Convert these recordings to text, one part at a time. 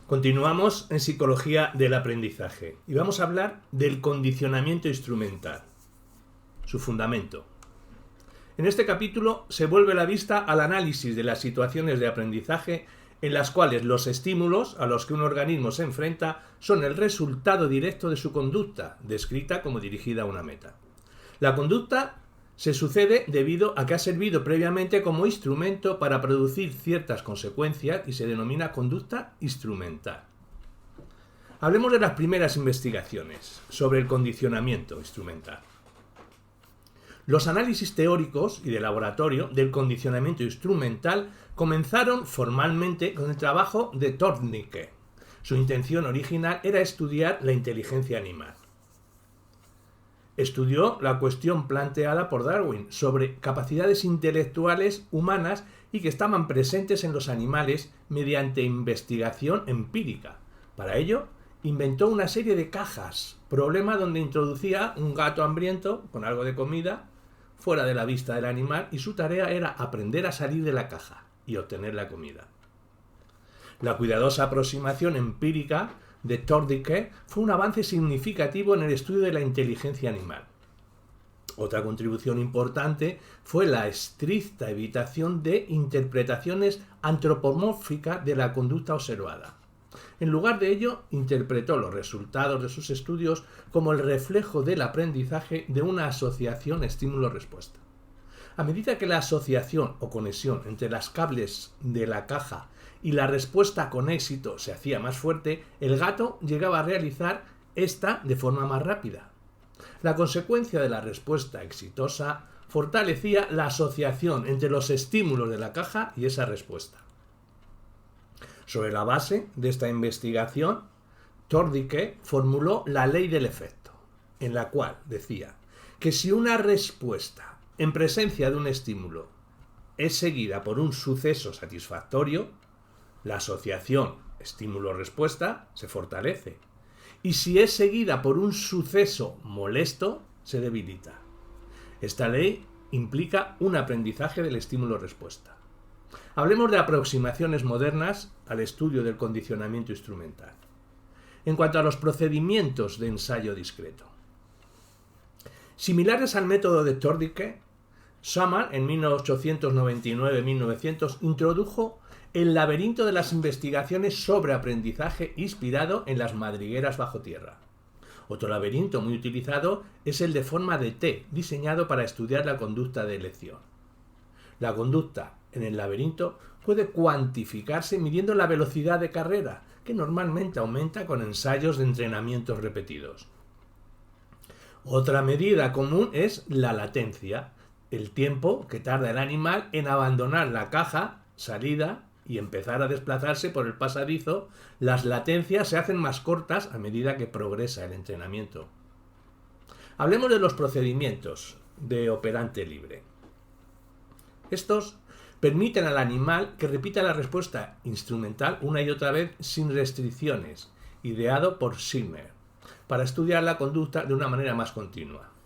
Continuamos en Psicología del Aprendizaje y vamos a hablar del condicionamiento instrumental, su fundamento. En este capítulo se vuelve la vista al análisis de las situaciones de aprendizaje en las cuales los estímulos a los que un organismo se enfrenta son el resultado directo de su conducta, descrita como dirigida a una meta. La conducta se sucede debido a que ha servido previamente como instrumento para producir ciertas consecuencias y se denomina conducta instrumental. Hablemos de las primeras investigaciones sobre el condicionamiento instrumental. Los análisis teóricos y de laboratorio del condicionamiento instrumental comenzaron formalmente con el trabajo de Thorndike. Su intención original era estudiar la inteligencia animal. Estudió la cuestión planteada por Darwin sobre capacidades intelectuales humanas y que estaban presentes en los animales mediante investigación empírica. Para ello, inventó una serie de cajas, problema donde introducía un gato hambriento con algo de comida fuera de la vista del animal y su tarea era aprender a salir de la caja y obtener la comida. La cuidadosa aproximación empírica de Thorndike fue un avance significativo en el estudio de la inteligencia animal. Otra contribución importante fue la estricta evitación de interpretaciones antropomórficas de la conducta observada. En lugar de ello, interpretó los resultados de sus estudios como el reflejo del aprendizaje de una asociación estímulo-respuesta. A medida que la asociación o conexión entre las cables de la caja y la respuesta con éxito se hacía más fuerte, el gato llegaba a realizar esta de forma más rápida. La consecuencia de la respuesta exitosa fortalecía la asociación entre los estímulos de la caja y esa respuesta. Sobre la base de esta investigación, Thorndike formuló la ley del efecto, en la cual decía que si una respuesta en presencia de un estímulo es seguida por un suceso satisfactorio, la asociación estímulo-respuesta se fortalece, y si es seguida por un suceso molesto, se debilita. Esta ley implica un aprendizaje del estímulo-respuesta. Hablemos de aproximaciones modernas al estudio del condicionamiento instrumental. En cuanto a los procedimientos de ensayo discreto. Similares al método de Thorndike, Summer en 1899-1900 introdujo el laberinto de las investigaciones sobre aprendizaje inspirado en las madrigueras bajo tierra. Otro laberinto muy utilizado es el de forma de T, diseñado para estudiar la conducta de elección. La conducta en el laberinto puede cuantificarse midiendo la velocidad de carrera, que normalmente aumenta con ensayos de entrenamientos repetidos. Otra medida común es la latencia, el tiempo que tarda el animal en abandonar la caja, salida, y empezar a desplazarse por el pasadizo. Las latencias se hacen más cortas a medida que progresa el entrenamiento. Hablemos de los procedimientos de operante libre. Estos permiten al animal que repita la respuesta instrumental una y otra vez sin restricciones, ideado por Zimmer, para estudiar la conducta de una manera más continua.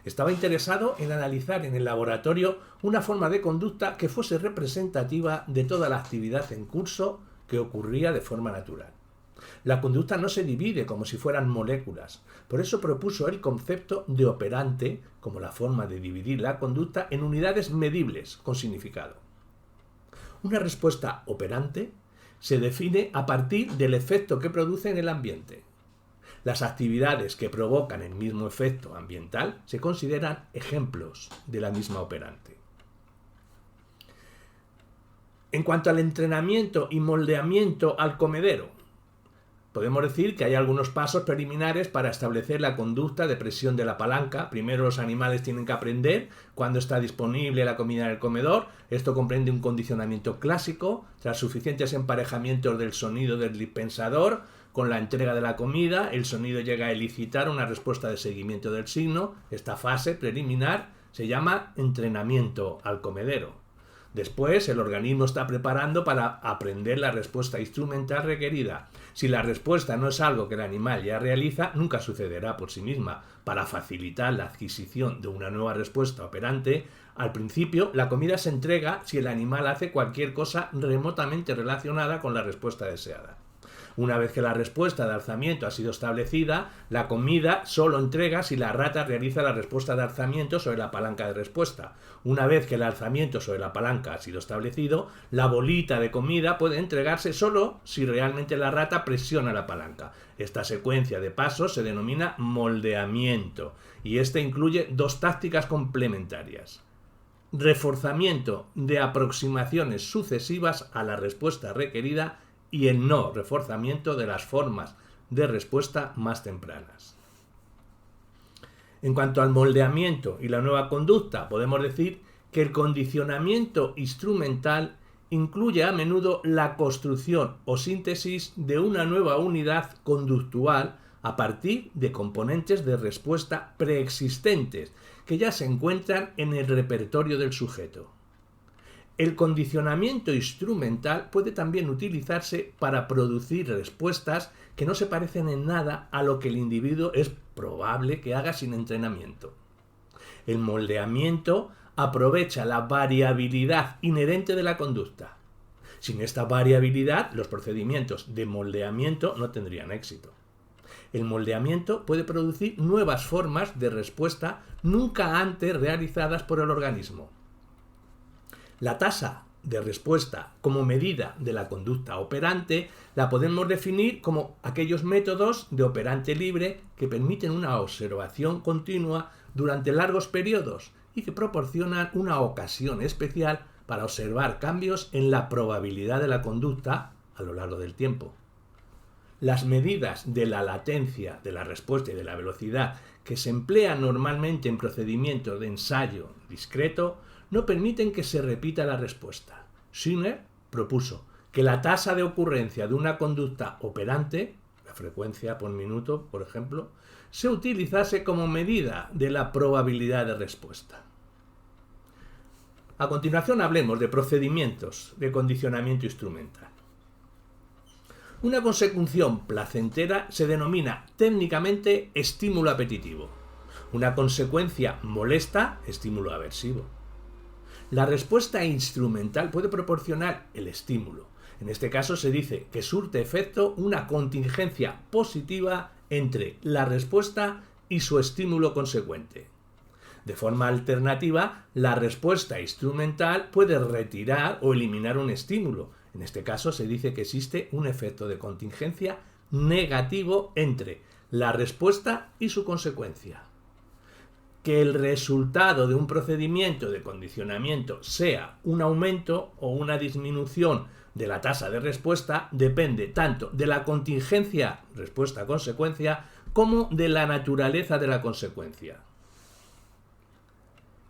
Estaba interesado en analizar en el laboratorio una forma de conducta que fuese representativa de toda la actividad en curso que ocurría de forma natural. La conducta no se divide como si fueran moléculas, por eso propuso el concepto de operante como la forma de dividir la conducta en unidades medibles con significado. Una respuesta operante se define a partir del efecto que produce en el ambiente. Las actividades que provocan el mismo efecto ambiental se consideran ejemplos de la misma operante. En cuanto al entrenamiento y moldeamiento al comedero, podemos decir que hay algunos pasos preliminares para establecer la conducta de presión de la palanca. Primero los animales tienen que aprender cuándo está disponible la comida en el comedor. Esto comprende un condicionamiento clásico, tras suficientes emparejamientos del sonido del dispensador. Con la entrega de la comida, el sonido llega a elicitar una respuesta de seguimiento del signo. Esta fase preliminar se llama entrenamiento al comedero. Después, el organismo está preparando para aprender la respuesta instrumental requerida. Si la respuesta no es algo que el animal ya realiza, nunca sucederá por sí misma. Para facilitar la adquisición de una nueva respuesta operante, al principio la comida se entrega si el animal hace cualquier cosa remotamente relacionada con la respuesta deseada. Una vez que la respuesta de alzamiento ha sido establecida, la comida solo entrega si la rata realiza la respuesta de alzamiento sobre la palanca de respuesta. Una vez que el alzamiento sobre la palanca ha sido establecido, la bolita de comida puede entregarse solo si realmente la rata presiona la palanca. Esta secuencia de pasos se denomina moldeamiento y este incluye dos tácticas complementarias: reforzamiento de aproximaciones sucesivas a la respuesta requerida y el no reforzamiento de las formas de respuesta más tempranas. En cuanto al moldeamiento y la nueva conducta, podemos decir que el condicionamiento instrumental incluye a menudo la construcción o síntesis de una nueva unidad conductual a partir de componentes de respuesta preexistentes que ya se encuentran en el repertorio del sujeto. El condicionamiento instrumental puede también utilizarse para producir respuestas que no se parecen en nada a lo que el individuo es probable que haga sin entrenamiento. El moldeamiento aprovecha la variabilidad inherente de la conducta. Sin esta variabilidad, los procedimientos de moldeamiento no tendrían éxito. El moldeamiento puede producir nuevas formas de respuesta nunca antes realizadas por el organismo. La tasa de respuesta como medida de la conducta operante la podemos definir como aquellos métodos de operante libre que permiten una observación continua durante largos periodos y que proporcionan una ocasión especial para observar cambios en la probabilidad de la conducta a lo largo del tiempo. Las medidas de la latencia de la respuesta y de la velocidad que se emplean normalmente en procedimientos de ensayo discreto no permiten que se repita la respuesta. Schiller propuso que la tasa de ocurrencia de una conducta operante, la frecuencia por minuto, por ejemplo, se utilizase como medida de la probabilidad de respuesta. A continuación hablemos de procedimientos de condicionamiento instrumental. Una consecución placentera se denomina técnicamente estímulo apetitivo. Una consecuencia molesta, estímulo aversivo. La respuesta instrumental puede proporcionar el estímulo. En este caso se dice que surte efecto una contingencia positiva entre la respuesta y su estímulo consecuente. De forma alternativa, la respuesta instrumental puede retirar o eliminar un estímulo. En este caso se dice que existe un efecto de contingencia negativo entre la respuesta y su consecuencia. Que el resultado de un procedimiento de condicionamiento sea un aumento o una disminución de la tasa de respuesta depende tanto de la contingencia respuesta-consecuencia como de la naturaleza de la consecuencia.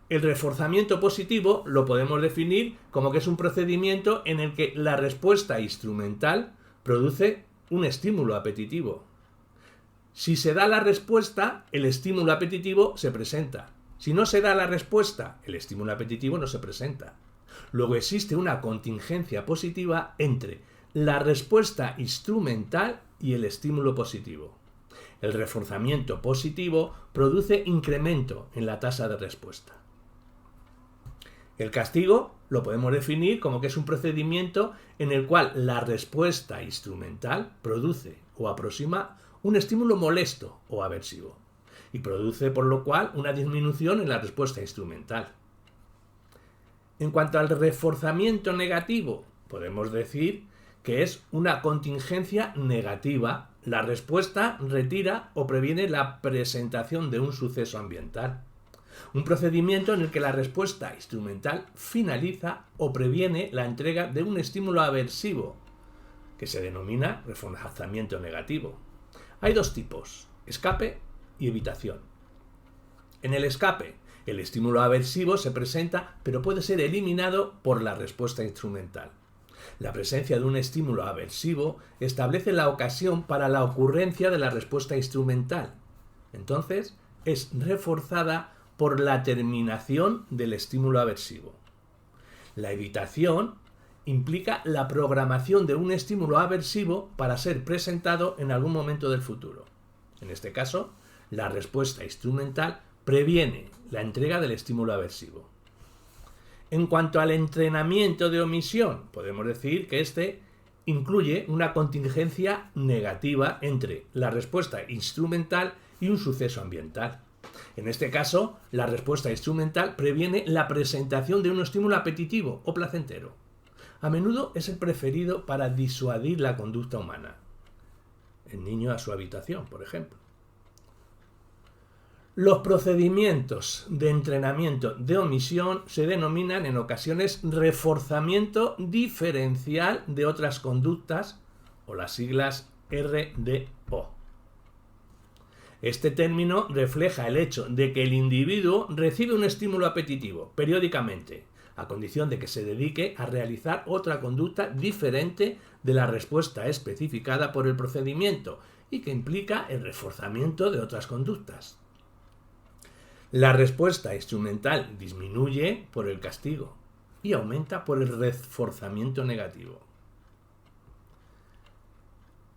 El reforzamiento positivo lo podemos definir como que es un procedimiento en el que la respuesta instrumental produce un estímulo apetitivo. Si se da la respuesta, el estímulo apetitivo se presenta. Si no se da la respuesta, el estímulo apetitivo no se presenta. Luego existe una contingencia positiva entre la respuesta instrumental y el estímulo positivo. El reforzamiento positivo produce incremento en la tasa de respuesta. El castigo lo podemos definir como que es un procedimiento en el cual la respuesta instrumental produce o aproxima un estímulo molesto o aversivo y produce por lo cual una disminución en la respuesta instrumental. En cuanto al reforzamiento negativo, podemos decir que es una contingencia negativa. La respuesta retira o previene la presentación de un suceso ambiental. Un procedimiento en el que la respuesta instrumental finaliza o previene la entrega de un estímulo aversivo, que se denomina reforzamiento negativo. Hay dos tipos, escape y evitación. En el escape, el estímulo aversivo se presenta, pero puede ser eliminado por la respuesta instrumental. La presencia de un estímulo aversivo establece la ocasión para la ocurrencia de la respuesta instrumental. Entonces, es reforzada por la terminación del estímulo aversivo. La evitación implica la programación de un estímulo aversivo para ser presentado en algún momento del futuro. En este caso, la respuesta instrumental previene la entrega del estímulo aversivo. En cuanto al entrenamiento de omisión, podemos decir que este incluye una contingencia negativa entre la respuesta instrumental y un suceso ambiental. En este caso, la respuesta instrumental previene la presentación de un estímulo apetitivo o placentero. A menudo es el preferido para disuadir la conducta humana. El niño a su habitación, por ejemplo. Los procedimientos de entrenamiento de omisión se denominan en ocasiones reforzamiento diferencial de otras conductas, o las siglas RDO. Este término refleja el hecho de que el individuo recibe un estímulo apetitivo periódicamente, a condición de que se dedique a realizar otra conducta diferente de la respuesta especificada por el procedimiento y que implica el reforzamiento de otras conductas. La respuesta instrumental disminuye por el castigo y aumenta por el reforzamiento negativo.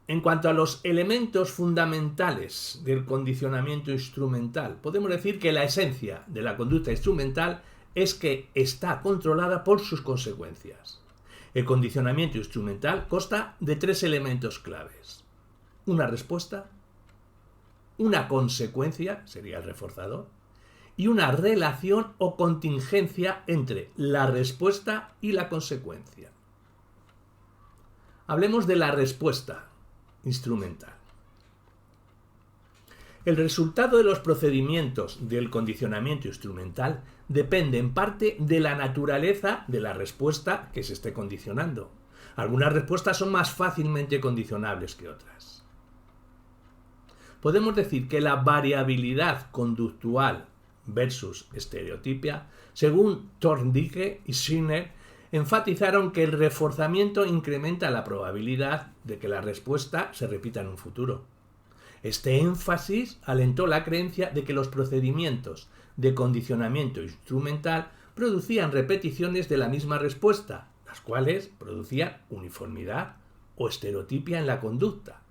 En cuanto a los elementos fundamentales del condicionamiento instrumental, podemos decir que la esencia de la conducta instrumental es que está controlada por sus consecuencias. El condicionamiento instrumental consta de 3 elementos claves: una respuesta, una consecuencia, sería el reforzador, y una relación o contingencia entre la respuesta y la consecuencia. Hablemos de la respuesta instrumental. El resultado de los procedimientos del condicionamiento instrumental depende en parte de la naturaleza de la respuesta que se esté condicionando. Algunas respuestas son más fácilmente condicionables que otras. Podemos decir que la variabilidad conductual versus estereotipia, según Thorndike y Schiner, enfatizaron que el reforzamiento incrementa la probabilidad de que la respuesta se repita en un futuro. Este énfasis alentó la creencia de que los procedimientos de condicionamiento instrumental producían repeticiones de la misma respuesta, las cuales producían uniformidad o estereotipia en la conducta.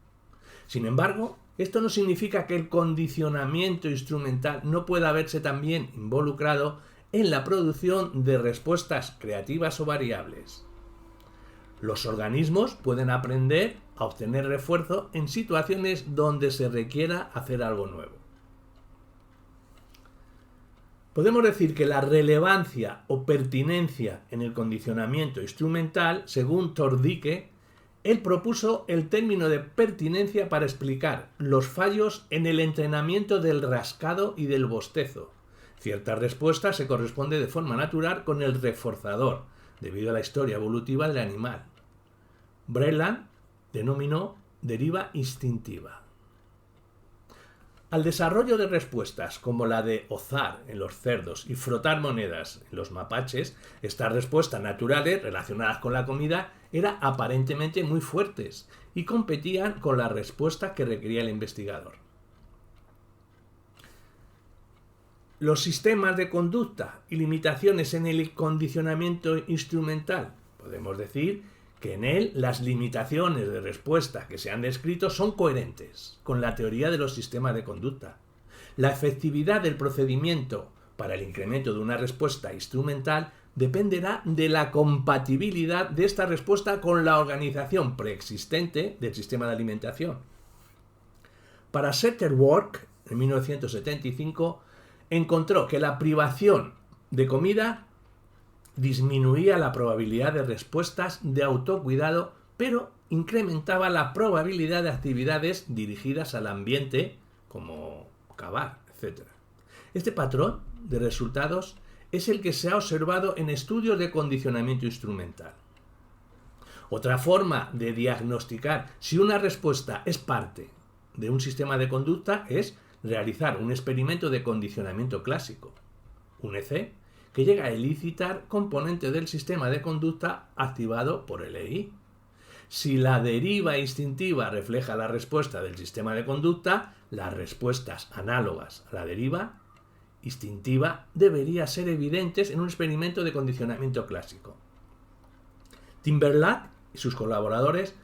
Sin embargo, esto no significa que el condicionamiento instrumental no pueda verse también involucrado en la producción de respuestas creativas o variables. Los organismos pueden aprender a obtener refuerzo en situaciones donde se requiera hacer algo nuevo. Podemos decir que la relevancia o pertinencia en el condicionamiento instrumental, según Thorndike, él propuso el término de pertinencia para explicar los fallos en el entrenamiento del rascado y del bostezo. Cierta respuesta se corresponde de forma natural con el reforzador, debido a la historia evolutiva del animal. Breland denominó deriva instintiva. Al desarrollo de respuestas como la de ozar en los cerdos y frotar monedas en los mapaches, estas respuestas naturales relacionadas con la comida eran aparentemente muy fuertes y competían con la respuesta que requería el investigador. Los sistemas de conducta y limitaciones en el condicionamiento instrumental. Podemos decir que en él las limitaciones de respuesta que se han descrito son coherentes con la teoría de los sistemas de conducta. La efectividad del procedimiento para el incremento de una respuesta instrumental dependerá de la compatibilidad de esta respuesta con la organización preexistente del sistema de alimentación. Para Setterwork, en 1975, encontró que la privación de comida disminuía la probabilidad de respuestas de autocuidado, pero incrementaba la probabilidad de actividades dirigidas al ambiente, como cavar, etc. Este patrón de resultados es el que se ha observado en estudios de condicionamiento instrumental. Otra forma de diagnosticar si una respuesta es parte de un sistema de conducta es realizar un experimento de condicionamiento clásico, un EC, que llega a elicitar componentes del sistema de conducta activado por el EI. Si la deriva instintiva refleja la respuesta del sistema de conducta, las respuestas análogas a la deriva instintiva deberían ser evidentes en un experimento de condicionamiento clásico. Timberlake y sus colaboradores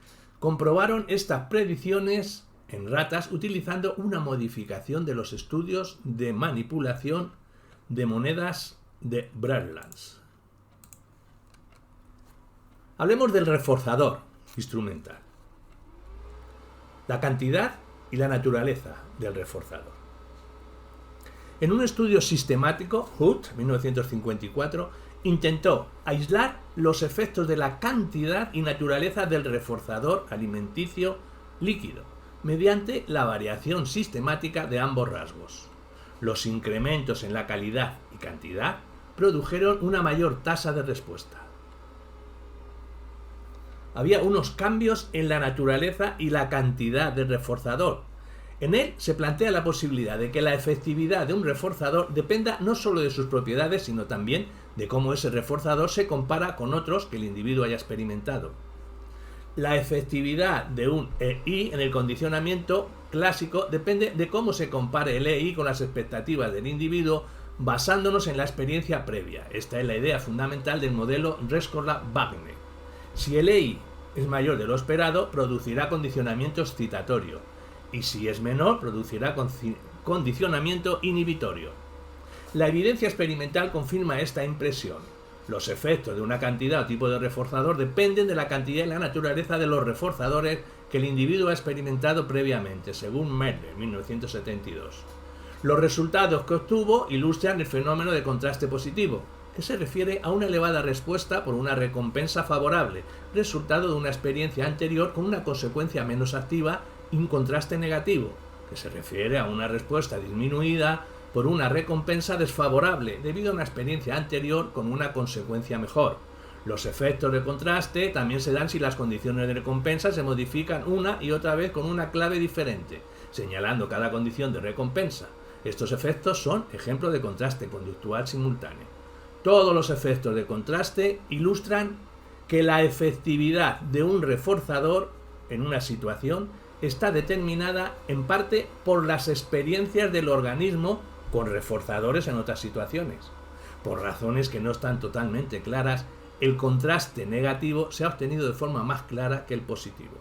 comprobaron estas predicciones en ratas utilizando una modificación de los estudios de manipulación de monedas de Breland. Hablemos del reforzador, instrumental. La cantidad y la naturaleza del reforzador. En un estudio sistemático, Hood, 1954, intentó aislar los efectos de la cantidad y naturaleza del reforzador alimenticio líquido mediante la variación sistemática de ambos rasgos. Los incrementos en la calidad y cantidad produjeron una mayor tasa de respuesta. Había unos cambios en la naturaleza y la cantidad del reforzador. En él se plantea la posibilidad de que la efectividad de un reforzador dependa no solo de sus propiedades, sino también de cómo ese reforzador se compara con otros que el individuo haya experimentado. La efectividad de un EI en el condicionamiento clásico depende de cómo se compare el EI con las expectativas del individuo basándonos en la experiencia previa. Esta es la idea fundamental del modelo Rescorla-Wagner. Si el EI es mayor de lo esperado, producirá condicionamiento excitatorio, y si es menor, producirá condicionamiento inhibitorio. La evidencia experimental confirma esta impresión. Los efectos de una cantidad o tipo de reforzador dependen de la cantidad y la naturaleza de los reforzadores que el individuo ha experimentado previamente, según Merle, 1972. Los resultados que obtuvo ilustran el fenómeno de contraste positivo, que se refiere a una elevada respuesta por una recompensa favorable, resultado de una experiencia anterior con una consecuencia menos activa y un contraste negativo, que se refiere a una respuesta disminuida por una recompensa desfavorable debido a una experiencia anterior con una consecuencia mejor. Los efectos de contraste también se dan si las condiciones de recompensa se modifican una y otra vez con una clave diferente, señalando cada condición de recompensa. Estos efectos son ejemplos de contraste conductual simultáneo. Todos los efectos de contraste ilustran que la efectividad de un reforzador en una situación está determinada en parte por las experiencias del organismo con reforzadores en otras situaciones. Por razones que no están totalmente claras, el contraste negativo se ha obtenido de forma más clara que el positivo.